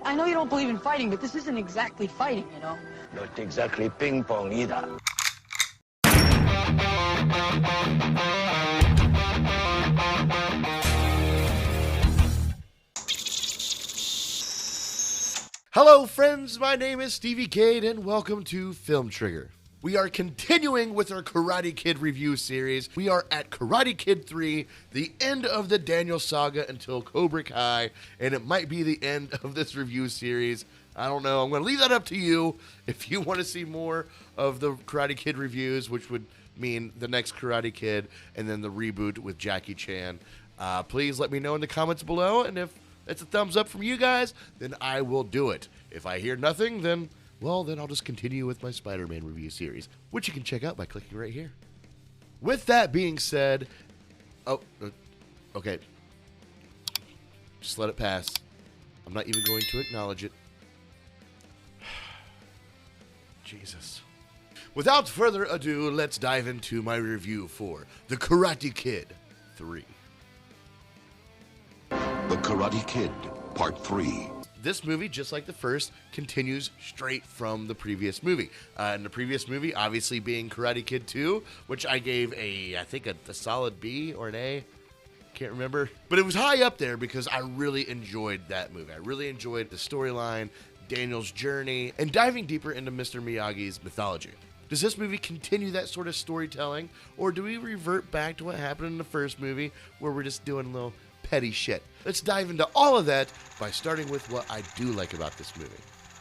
I know you don't believe in fighting, but this isn't exactly fighting, you know? Not exactly ping pong either. Hello friends, my name is Stevie Cade and welcome to Film Trigger. We are continuing with our Karate Kid review series. We are at Karate Kid 3, the end of the Daniel saga until Cobra Kai, and it might be the end of this review series. I don't know. I'm going to leave that up to you. If you want to see more of the Karate Kid reviews, which would mean the next Karate Kid and then the reboot with Jackie Chan, please let me know in the comments below, and if it's a thumbs up from you guys, then I will do it. If I hear nothing, then I'll just continue with my Spider-Man review series, which you can check out by clicking right here. With that being said, okay. Just let it pass. I'm not even going to acknowledge it. Jesus. Without further ado, let's dive into my review for The Karate Kid 3. The Karate Kid, Part 3. This movie, just like the first, continues straight from the previous movie. And the previous movie, obviously being Karate Kid 2, which I gave I think a solid B or an A. Can't remember. But it was high up there because I really enjoyed that movie. I really enjoyed the storyline, Daniel's journey, and diving deeper into Mr. Miyagi's mythology. Does this movie continue that sort of storytelling, or do we revert back to what happened in the first movie where we're just doing a little petty shit? Let's dive into all of that by starting with what I do like about this movie.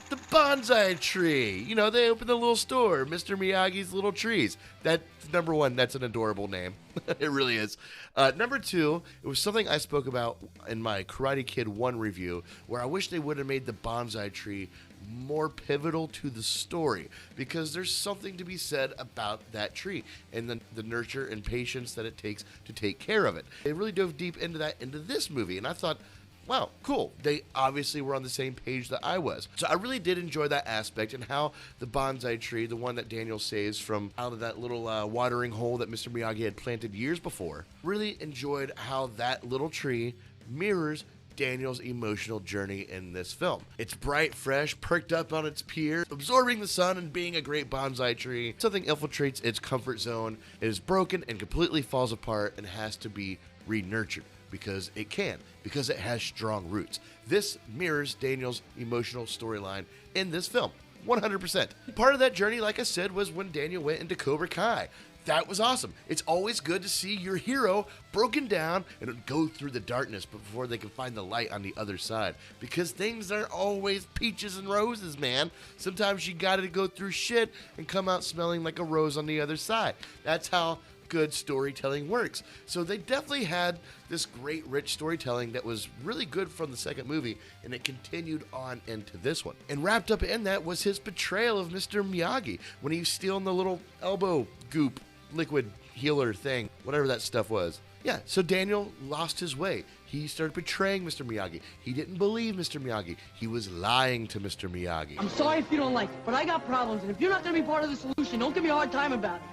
The Bonsai Tree. You know, they opened the little store, Mr. Miyagi's Little Trees. That's number one. That's an adorable name. It really is. Number two, it was something I spoke about in my Karate Kid 1 review, where I wish they would have made the Bonsai Tree more pivotal to the story, because there's something to be said about that tree and the nurture and patience that it takes to take care of it. They really dove deep into that into this movie, and I thought, wow, cool. They obviously were on the same page that I was. So I really did enjoy that aspect, and how the bonsai tree, the one that Daniel saves from out of that little watering hole that Mr. Miyagi had planted years before, really enjoyed how that little tree mirrors Daniel's emotional journey in this film. It's bright, fresh, perked up on its pier, absorbing the sun and being a great bonsai tree. Something infiltrates its comfort zone. It is broken and completely falls apart and has to be re-nurtured. Because it can, because it has strong roots. This mirrors Daniel's emotional storyline in this film, 100%. Part of that journey, like I said, was when Daniel went into Cobra Kai. That was awesome. It's always good to see your hero broken down and go through the darkness before they can find the light on the other side. Because things aren't always peaches and roses, man. Sometimes you gotta go through shit and come out smelling like a rose on the other side. That's how good storytelling works. So they definitely had this great rich storytelling that was really good from the second movie, and it continued on into this one. And wrapped up in that was his betrayal of Mr. Miyagi when he was stealing the little elbow goop liquid healer thing, whatever that stuff was. Yeah, so Daniel lost his way. He started betraying Mr. Miyagi. He didn't believe Mr. Miyagi. He was lying to Mr. Miyagi. I'm sorry if you don't like it, but I got problems, and if you're not going to be part of the solution, don't give me a hard time about it.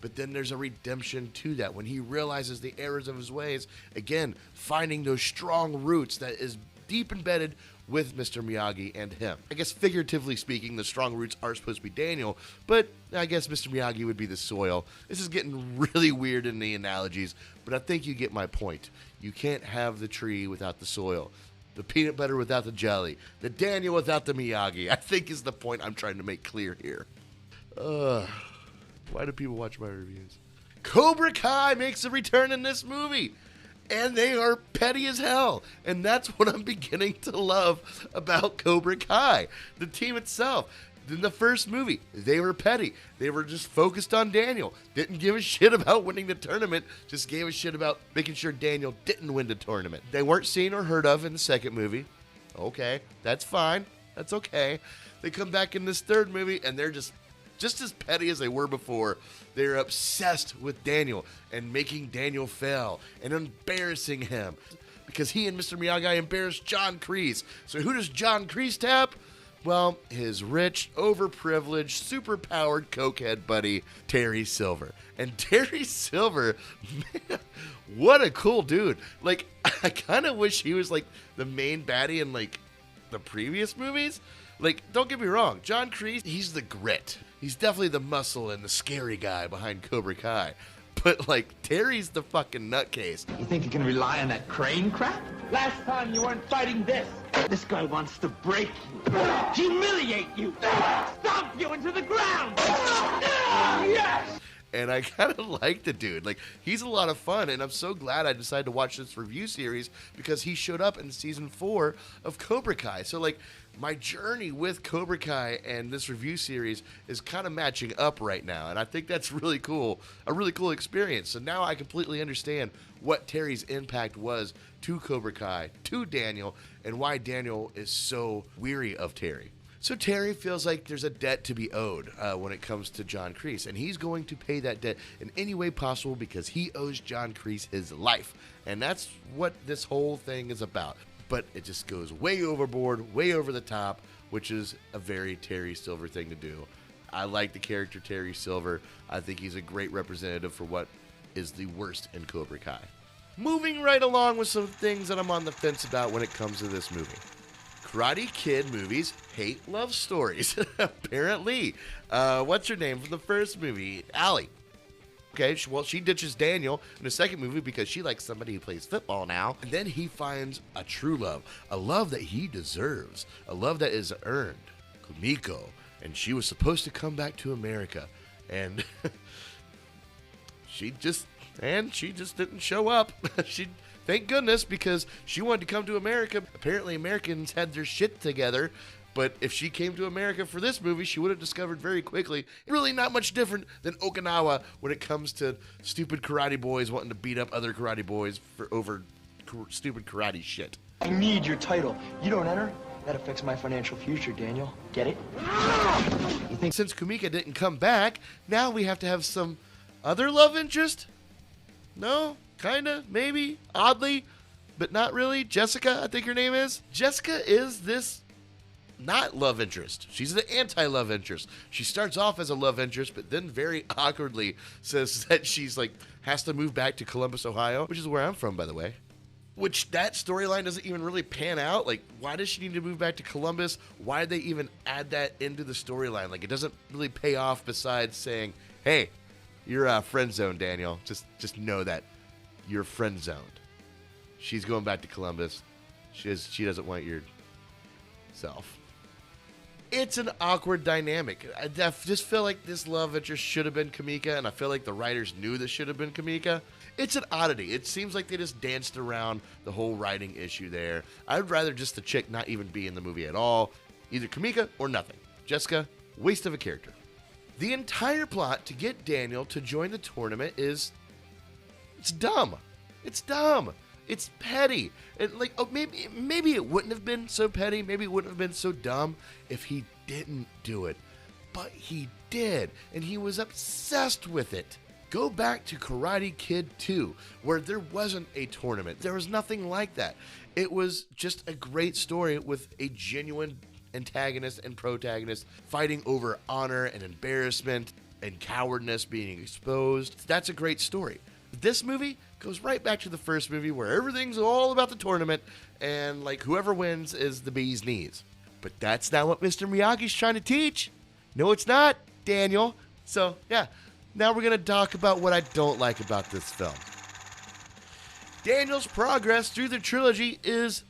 But then there's a redemption to that when he realizes the errors of his ways. Again, finding those strong roots that is deep embedded with Mr. Miyagi and him. I guess figuratively speaking, the strong roots are supposed to be Daniel, but I guess Mr. Miyagi would be the soil. This is getting really weird in the analogies, but I think you get my point. You can't have the tree without the soil. The peanut butter without the jelly. The Daniel without the Miyagi. I think is the point I'm trying to make clear here. Why do people watch my reviews? Cobra Kai makes a return in this movie, and they are petty as hell. And that's what I'm beginning to love about Cobra Kai. The team itself. In the first movie, they were petty. They were just focused on Daniel. Didn't give a shit about winning the tournament. Just gave a shit about making sure Daniel didn't win the tournament. They weren't seen or heard of in the second movie. Okay, that's fine. That's okay. They come back in this third movie, and they're just as petty as they were before. They're obsessed with Daniel and making Daniel fail and embarrassing him because he and Mr. Miyagi embarrassed John Kreese. So who does John Kreese tap? Well, his rich, overprivileged, superpowered cokehead buddy, Terry Silver. And Terry Silver, man, what a cool dude. Like, I kind of wish he was, like, the main baddie in, like, the previous movies. Like, don't get me wrong, John Kreese, he's the grit. He's definitely the muscle and the scary guy behind Cobra Kai. But, like, Terry's the fucking nutcase. You think you can rely on that crane crap? Last time you weren't fighting this. This guy wants to break you, humiliate you, stomp you into the ground. Yes! And I kind of like the dude. Like, he's a lot of fun, and I'm so glad I decided to watch this review series because he showed up in season 4 of Cobra Kai. So, like, my journey with Cobra Kai and this review series is kind of matching up right now, and I think that's really cool, a really cool experience. So now I completely understand what Terry's impact was to Cobra Kai, to Daniel, and why Daniel is so weary of Terry. So Terry feels like there's a debt to be owed when it comes to John Kreese, and he's going to pay that debt in any way possible because he owes John Kreese his life. And that's what this whole thing is about. But it just goes way overboard, way over the top, which is a very Terry Silver thing to do. I like the character Terry Silver. I think he's a great representative for what is the worst in Cobra Kai. Moving right along with some things that I'm on the fence about when it comes to this movie. Karate Kid movies hate love stories, apparently. What's her name from the first movie? Allie. Okay, well, she ditches Daniel in the second movie because she likes somebody who plays football now. And then he finds a true love, a love that he deserves, a love that is earned. Kumiko. And she was supposed to come back to America. And she just didn't show up. Thank goodness, because she wanted to come to America. Apparently, Americans had their shit together. But if she came to America for this movie, she would have discovered very quickly, really not much different than Okinawa when it comes to stupid karate boys wanting to beat up other karate boys over stupid karate shit. I need your title. You don't enter? That affects my financial future, Daniel. Get it? You think since Kumiko didn't come back, now we have to have some other love interest? No? Kinda? Maybe? Oddly? But not really? Jessica, I think her name is? Jessica is this not love interest. She's the anti-love interest. She starts off as a love interest, but then very awkwardly says that she's like, has to move back to Columbus, Ohio, which is where I'm from, by the way. Which that storyline doesn't even really pan out. Like, why does she need to move back to Columbus? Why did they even add that into the storyline? Like, it doesn't really pay off besides saying, hey, you're friend zoned, Daniel. Just know that you're friend zoned. She's going back to Columbus. She doesn't want your self. It's an awkward dynamic. I just feel like this love interest should have been Kumiko, and I feel like the writers knew this should have been Kumiko. It's an oddity. It seems like they just danced around the whole writing issue there. I'd rather just the chick not even be in the movie at all. Either Kumiko or nothing. Jessica, waste of a character. The entire plot to get Daniel to join the tournament it's dumb. It's dumb. It's petty. And like, oh, maybe it wouldn't have been so petty. Maybe it wouldn't have been so dumb if he didn't do it. But he did, and he was obsessed with it. Go back to Karate Kid 2, where there wasn't a tournament. There was nothing like that. It was just a great story with a genuine antagonist and protagonist fighting over honor and embarrassment and cowardness being exposed. That's a great story. This movie goes right back to the first movie where everything's all about the tournament and like whoever wins is the bee's knees. But that's not what Mr. Miyagi's trying to teach. No, it's not, Daniel. So, yeah, now we're going to talk about what I don't like about this film. Daniel's progress through the trilogy is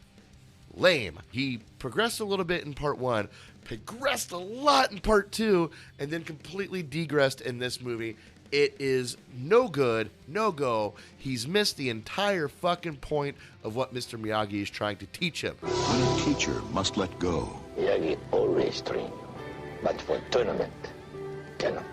lame. He progressed a little bit in part 1, progressed a lot in part 2, and then completely degressed in this movie. It is no good, no go. He's missed the entire fucking point of what Mr. Miyagi is trying to teach him. When a teacher must let go, Miyagi always train, but for tournament, cannot.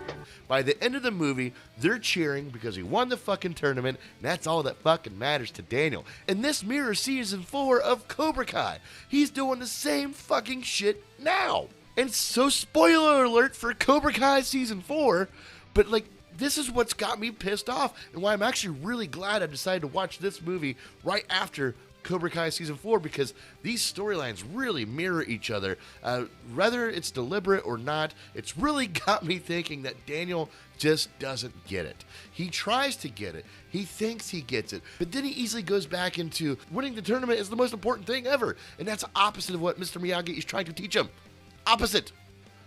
By the end of the movie, they're cheering because he won the fucking tournament, and that's all that fucking matters to Daniel. And this mirrors season 4 of Cobra Kai. He's doing the same fucking shit now. And so, spoiler alert for Cobra Kai season 4, but like, this is what's got me pissed off and why I'm actually really glad I decided to watch this movie right after Cobra Kai Season 4 because these storylines really mirror each other. Whether it's deliberate or not, it's really got me thinking that Daniel just doesn't get it. He tries to get it. He thinks he gets it. But then he easily goes back into winning the tournament is the most important thing ever. And that's opposite of what Mr. Miyagi is trying to teach him. Opposite.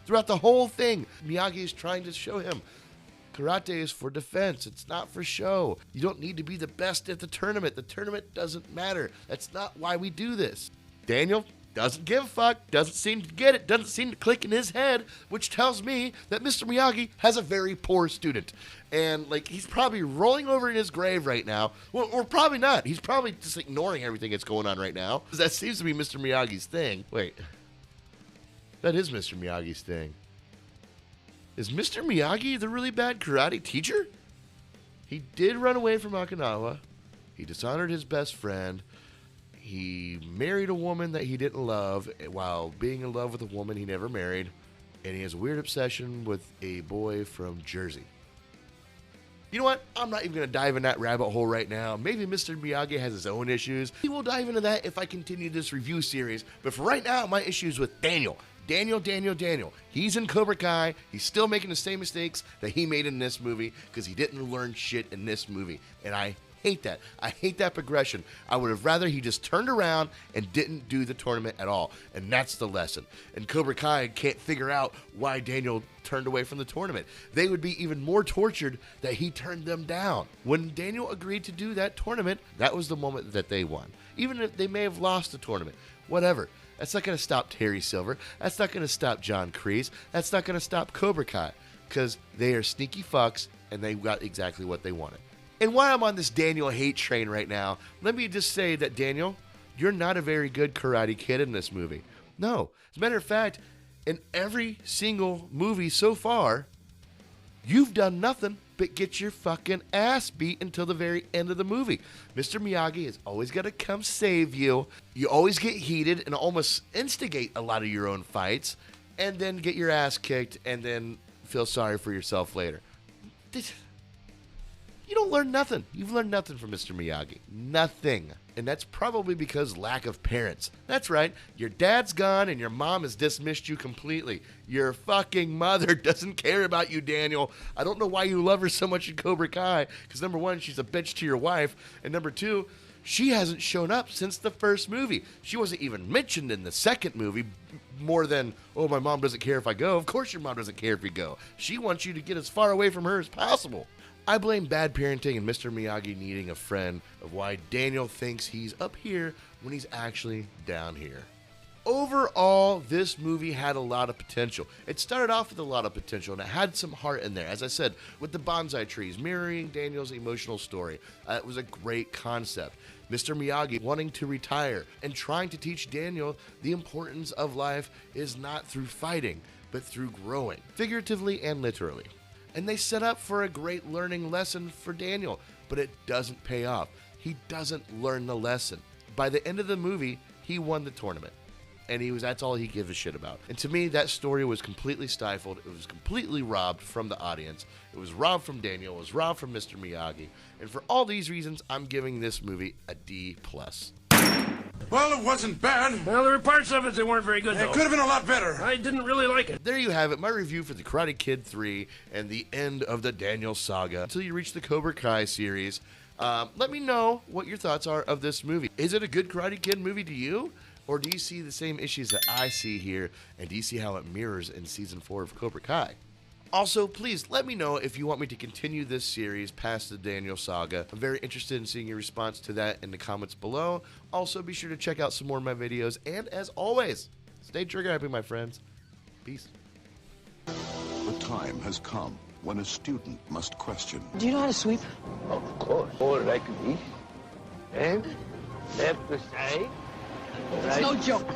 Throughout the whole thing, Miyagi is trying to show him karate is for defense. It's not for show. You don't need to be the best at the tournament. The tournament doesn't matter. That's not why we do this. Daniel doesn't give a fuck, doesn't seem to get it, doesn't seem to click in his head, which tells me that Mr. Miyagi has a very poor student. And, like, he's probably rolling over in his grave right now. Well, or probably not. He's probably just ignoring everything that's going on right now. That seems to be Mr. Miyagi's thing. Wait. That is Mr. Miyagi's thing. Is Mr. Miyagi the really bad karate teacher? He did run away from Okinawa. He dishonored his best friend. He married a woman that he didn't love while being in love with a woman he never married. And he has a weird obsession with a boy from Jersey. You know what? I'm not even going to dive in that rabbit hole right now. Maybe Mr. Miyagi has his own issues. We will dive into that if I continue this review series. But for right now, my issue is with Daniel. Daniel. He's in Cobra Kai. He's still making the same mistakes that he made in this movie because he didn't learn shit in this movie. And I hate that. I hate that progression. I would have rather he just turned around and didn't do the tournament at all. And that's the lesson. And Cobra Kai can't figure out why Daniel turned away from the tournament. They would be even more tortured that he turned them down. When Daniel agreed to do that tournament, that was the moment that they won. Even if they may have lost the tournament. Whatever. That's not going to stop Terry Silver. That's not going to stop John Kreese. That's not going to stop Cobra Kai. Because they are sneaky fucks and they got exactly what they wanted. And while I'm on this Daniel hate train right now, let me just say that, Daniel, you're not a very good karate kid in this movie. No. As a matter of fact, in every single movie so far, you've done nothing but get your fucking ass beat until the very end of the movie. Mr. Miyagi has always got to come save you. You always get heated and almost instigate a lot of your own fights, and then get your ass kicked and then feel sorry for yourself later. You don't learn nothing. You've learned nothing from Mr. Miyagi. Nothing. And that's probably because lack of parents. That's right. Your dad's gone and your mom has dismissed you completely. Your fucking mother doesn't care about you, Daniel. I don't know why you love her so much in Cobra Kai. Because number one, she's a bitch to your wife. And number two, she hasn't shown up since the first movie. She wasn't even mentioned in the second movie more than, oh, my mom doesn't care if I go. Of course your mom doesn't care if you go. She wants you to get as far away from her as possible. I blame bad parenting and Mr. Miyagi needing a friend of why Daniel thinks he's up here when he's actually down here. Overall, this movie had a lot of potential. It started off with a lot of potential, and it had some heart in there. As I said, with the bonsai trees, mirroring Daniel's emotional story. It was a great concept. Mr. Miyagi wanting to retire and trying to teach Daniel the importance of life is not through fighting, but through growing, figuratively and literally. And they set up for a great learning lesson for Daniel, but it doesn't pay off. He doesn't learn the lesson. By the end of the movie, he won the tournament. And that's all he gives a shit about. And to me, that story was completely stifled. It was completely robbed from the audience. It was robbed from Daniel. It was robbed from Mr. Miyagi. And for all these reasons, I'm giving this movie a D+. Well, it wasn't bad. Well, there were parts of it that weren't very good, though. It could have been a lot better. I didn't really like it. There you have it, my review for The Karate Kid 3 and the end of the Daniel saga. Until you reach the Cobra Kai series, let me know what your thoughts are of this movie. Is it a good Karate Kid movie to you? Or do you see the same issues that I see here? And do you see how it mirrors in Season 4 of Cobra Kai? Also, please let me know if you want me to continue this series past the Daniel saga. I'm very interested in seeing your response to that in the comments below. Also, be sure to check out some more of my videos. And as always, stay trigger happy, my friends. Peace. The time has come when a student must question. Do you know how to sweep? Of course. All like this. And left to side. It's no joke.